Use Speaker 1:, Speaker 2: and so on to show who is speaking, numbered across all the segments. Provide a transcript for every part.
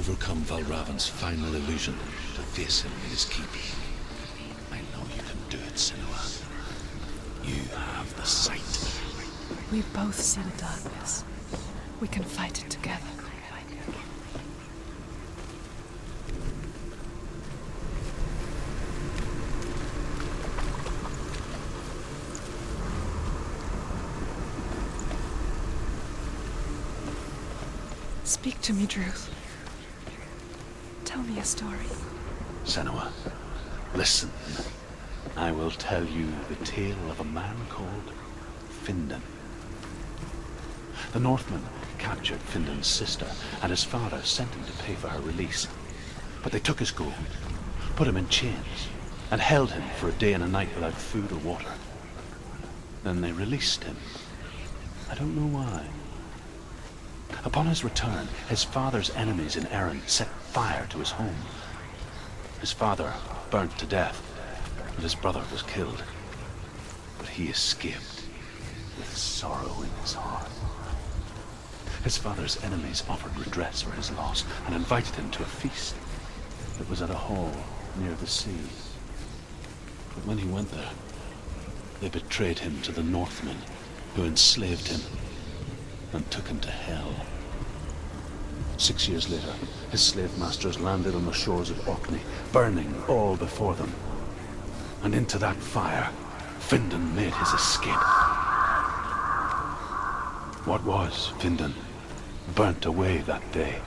Speaker 1: overcome Valravan's final illusion to face him in his keep.
Speaker 2: I know you can do it, Senua. You have the sight.
Speaker 3: We both see the darkness. We can fight it together. Speak to me, Druth. Tell me a story.
Speaker 2: Senua, listen. I will tell you the tale of a man called Findan. The Northmen captured Findan's sister, and his father sent him to pay for her release. But they took his gold, put him in chains, and held him for a day and a night without food or water. Then they released him. I don't know why. Upon his return, his father's enemies in Erin set fire to his home. His father burnt to death, and his brother was killed. But he escaped with sorrow in his heart. His father's enemies offered redress for his loss and invited him to a feast. It was at a hall near the sea. But when he went there, they betrayed him to the Northmen, who enslaved him and took him to Hell. 6 years later, his slave masters landed on the shores of Orkney, burning all before them. And into that fire, Findan made his escape. What was Findan burnt away that day.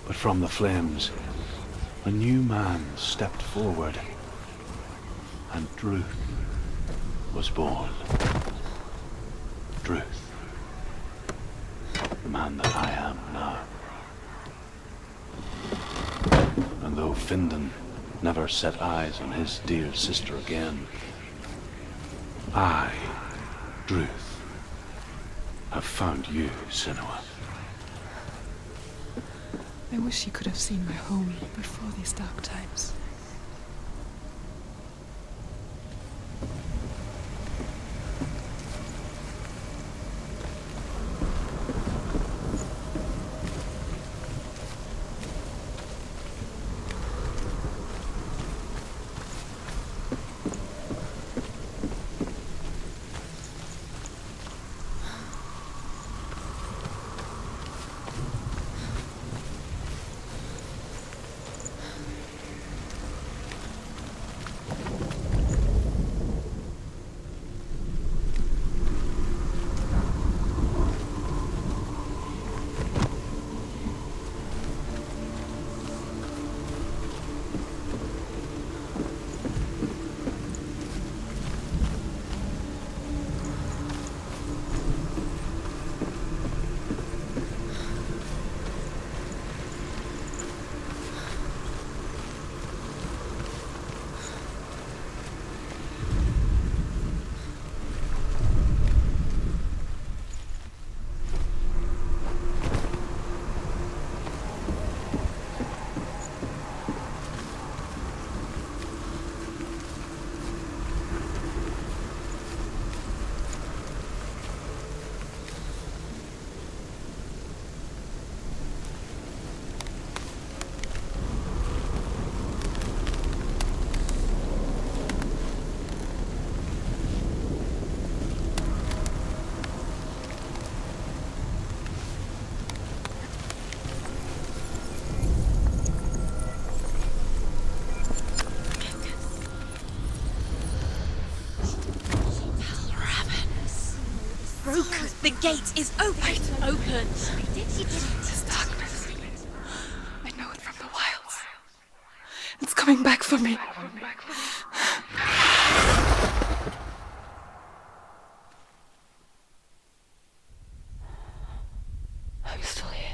Speaker 2: But from the flames, a new man stepped forward, and Druth was born. Druth. The man that I am now. And though Findan never set eyes on his dear sister again, I, Druth, have found you, Senua.
Speaker 3: I wish you could have seen my home before these dark times.
Speaker 4: The gate is open. Open.
Speaker 3: This darkness. I know it from the wilds. It's coming back for me. I'm still here.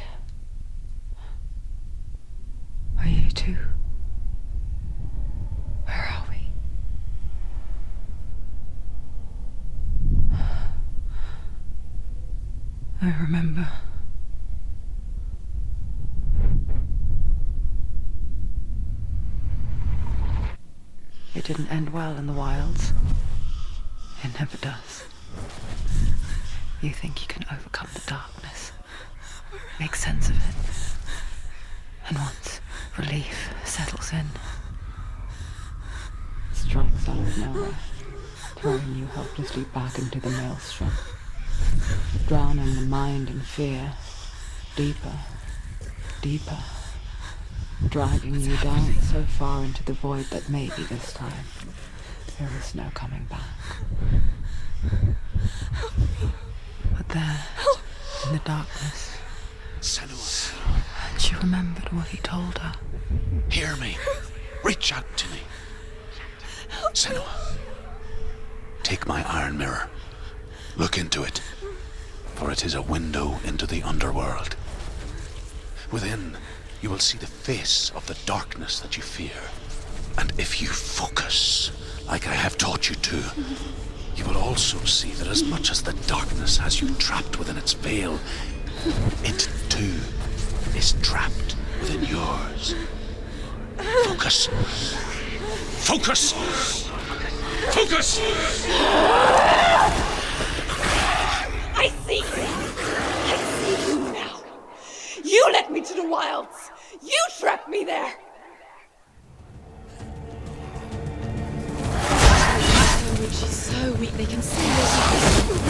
Speaker 3: Are you too? Where are we? I remember. It didn't end well in the wilds. It never does. You think you can overcome the darkness, make sense of it, Relief settles in.
Speaker 5: Strikes out of nowhere, throwing you helplessly back into the maelstrom, drowning the mind in fear, deeper, deeper, dragging you down so far into the void that maybe this time there is no coming back. But there, in the darkness,
Speaker 1: Senua,
Speaker 5: she remembered what he told her.
Speaker 1: hear me. Reach out to me. Senua, take my iron mirror. Look into it, for it is a window into the underworld. Within, you will see the face of the darkness that you fear. And if you focus, like I have taught you to, you will also see that as much as the darkness has you trapped within its veil, it too is trapped within yours. Focus. Focus! Focus!
Speaker 4: I see you! I see you now! You led me to the wilds! You trapped me there!
Speaker 3: She's so weak they can see her.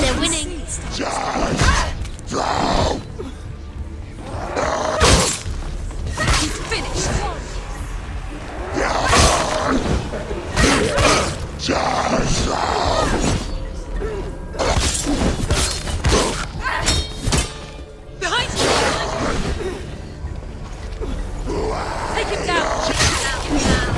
Speaker 4: They're winning! He's finished! Behind you! Take him down! Take him down!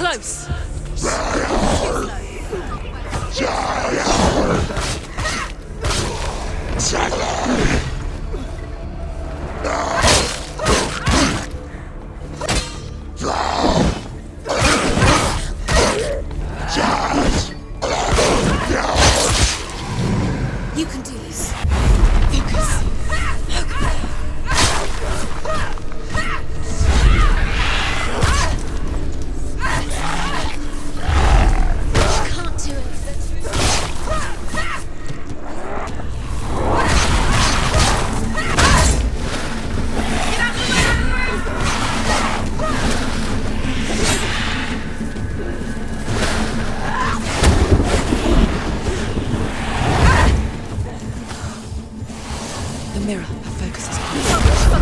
Speaker 4: close. You can do this. Focus.
Speaker 3: The mirror, her focus is on.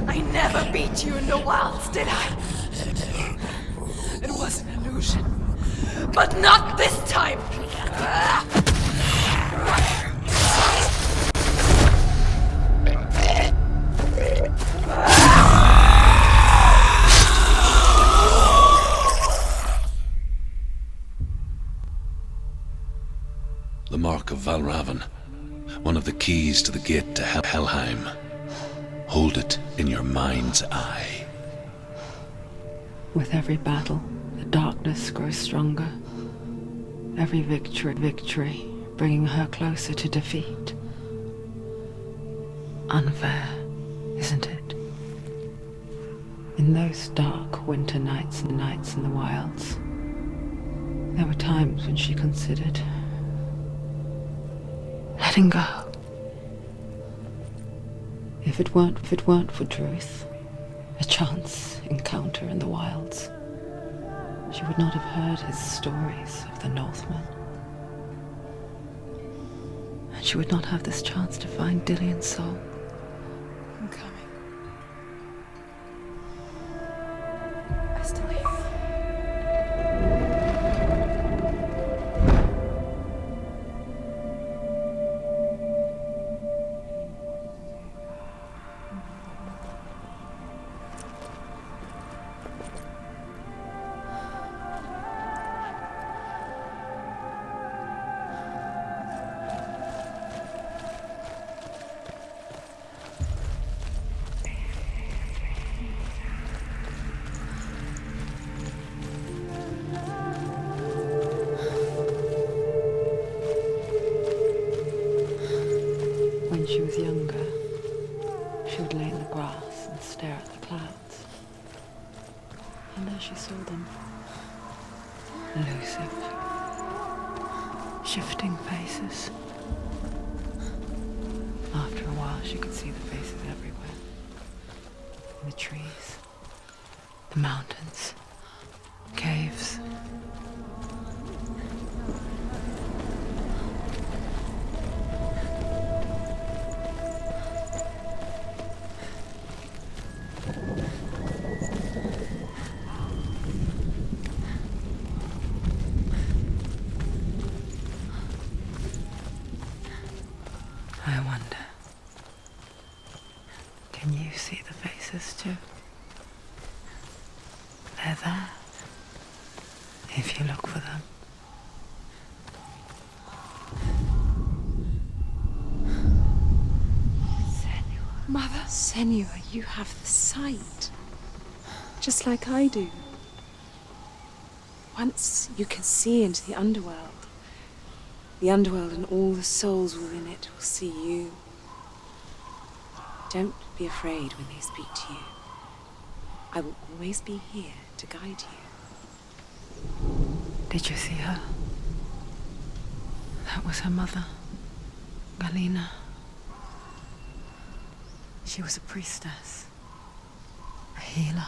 Speaker 4: I never beat you in the wilds, did I? It was an illusion. But not this time!
Speaker 1: The mark of Valravan, one of the keys to the gate to Helheim. Hold it in your mind's eye.
Speaker 5: With every battle, the darkness grows stronger. Every victory, bringing her closer to defeat. Unfair, isn't it? In those dark winter nights in the wilds, there were times when she considered letting go. If it weren't for Druth, a chance encounter in the wilds, she would not have heard his stories of the Northmen. And she would not have this chance to find Dillion's soul.
Speaker 3: I'm coming. I still hear you.
Speaker 5: When she was younger, she would lay in the grass and stare at the clouds. And as she saw them, elusive, shifting faces. After a while, she could see the faces everywhere. In the trees, the mountains, caves. I wonder, can you see the faces too? They're there, if you look for them.
Speaker 3: Mother? Senua, you have the sight. Just like I do. Once you can see into the underworld and all the souls within it will see you. Don't be afraid when they speak to you. I will always be here to guide you.
Speaker 5: Did you see her? That was her mother, Galina. She was a priestess, a healer.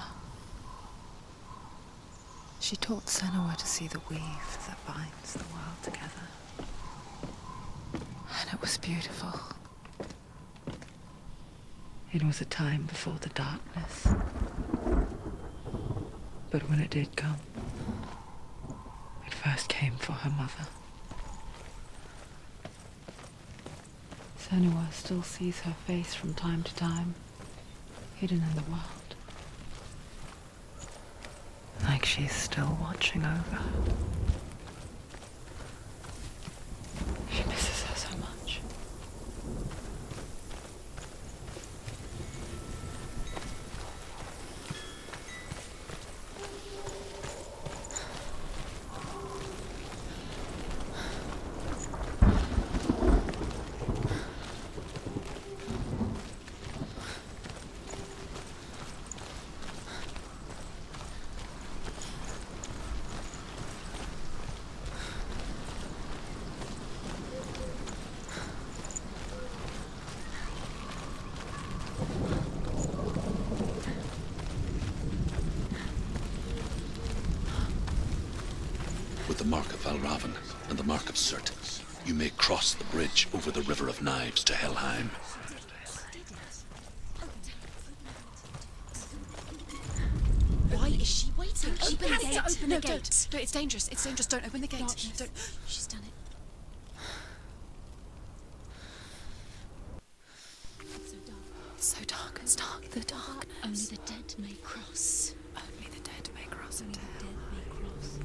Speaker 5: She taught Senua to see the weave that binds the world together. And it was beautiful. It was a time before the darkness. But when it did come, it first came for her mother. Senua still sees her face from time to time, hidden in the world. Like she's still watching over her. She misses her so much.
Speaker 1: Raven and the Mark of Surt, you may cross the bridge over the River of Knives to Helheim.
Speaker 6: Why is she waiting? Open the gate.
Speaker 3: Open the gate. No, it's dangerous. It's dangerous. Don't open the gate.
Speaker 6: Gosh.
Speaker 3: Don't.
Speaker 6: She's done it.
Speaker 3: It's so dark. It's dark. The darkness.
Speaker 6: Only the dead may cross.
Speaker 3: Only the dead may cross
Speaker 6: Only
Speaker 3: into
Speaker 6: the
Speaker 3: hell.
Speaker 6: dead may cross.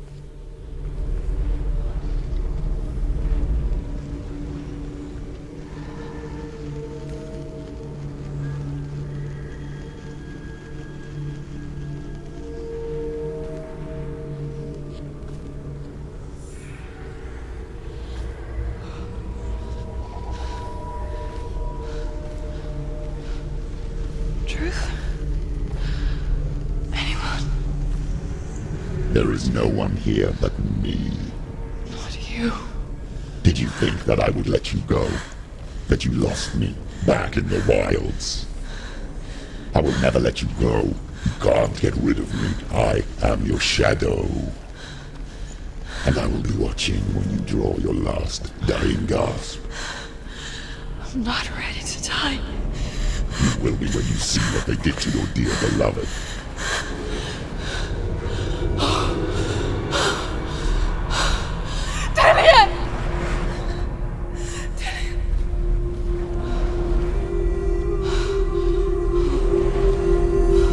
Speaker 3: Truth? Anyone?
Speaker 7: There is no one here but me.
Speaker 3: Not you.
Speaker 7: Did you think that I would let you go? That you lost me back in the wilds? I will never let you go. You can't get rid of me. I am your shadow. And I will be watching when you draw your last dying gasp.
Speaker 3: I'm not ready to die.
Speaker 7: You will be when you see what they did to your dear beloved.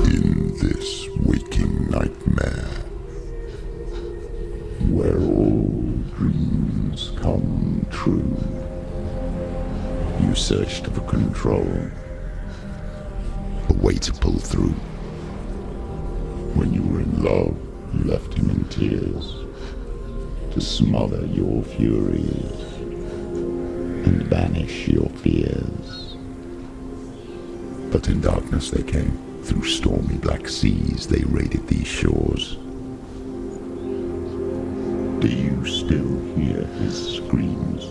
Speaker 7: In this waking nightmare, where all dreams come true, you searched for control, a way to pull through. When you were in love, you left him in tears, to smother your furies and banish your fears. But in darkness they came, through stormy black seas they raided these shores. Do you still hear his screams?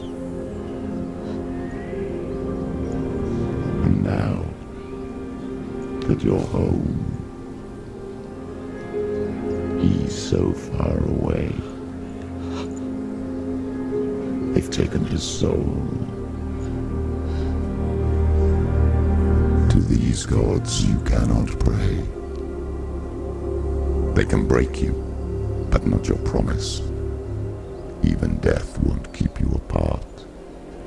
Speaker 7: And now that you're home, he's so far away. They've taken his soul. To these gods you cannot pray. They can break you, but not your promise. Even death won't keep you apart.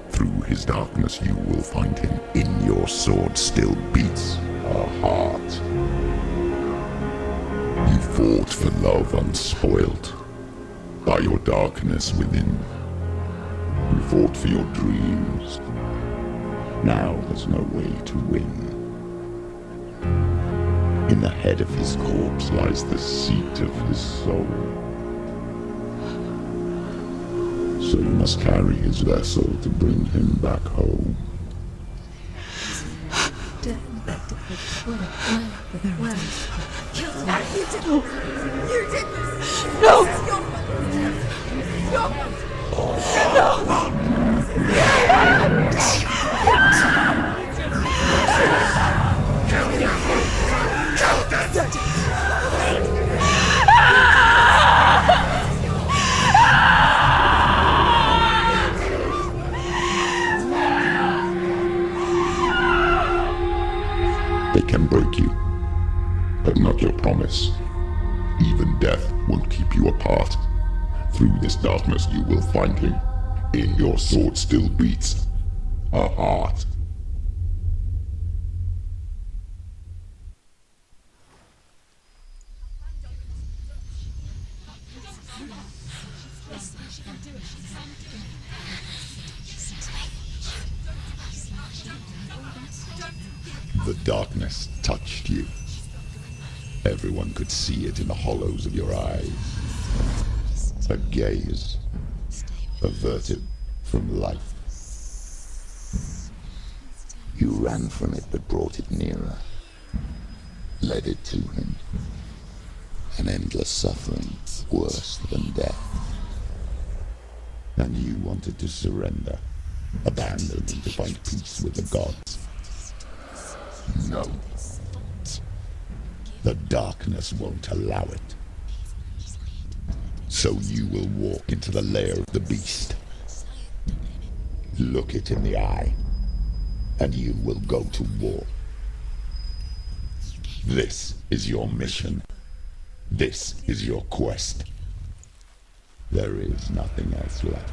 Speaker 7: Through his darkness you will find him. In your sword still beats a heart. You fought for love unspoilt by your darkness within. You fought for your dreams. Now there's no way to win. In the head of his corpse lies the seat of his soul. So you must carry his vessel to bring him back home.
Speaker 4: You did this!
Speaker 3: No!
Speaker 4: This is your fault! Your fault!
Speaker 7: They can break you, but not your promise. Even death won't keep you apart. Through this darkness you will find him. In your sword still beats a heart. The darkness touched you. Everyone could see it in the hollows of your eyes. A gaze averted from life. You ran from it but brought it nearer. Led it to him. An endless suffering, worse than death. And you wanted to surrender, abandon and to find peace with the gods. No. The darkness won't allow it. So you will walk into the lair of the beast. Look it in the eye, and you will go to war. This is your mission. This is your quest. There is nothing else left.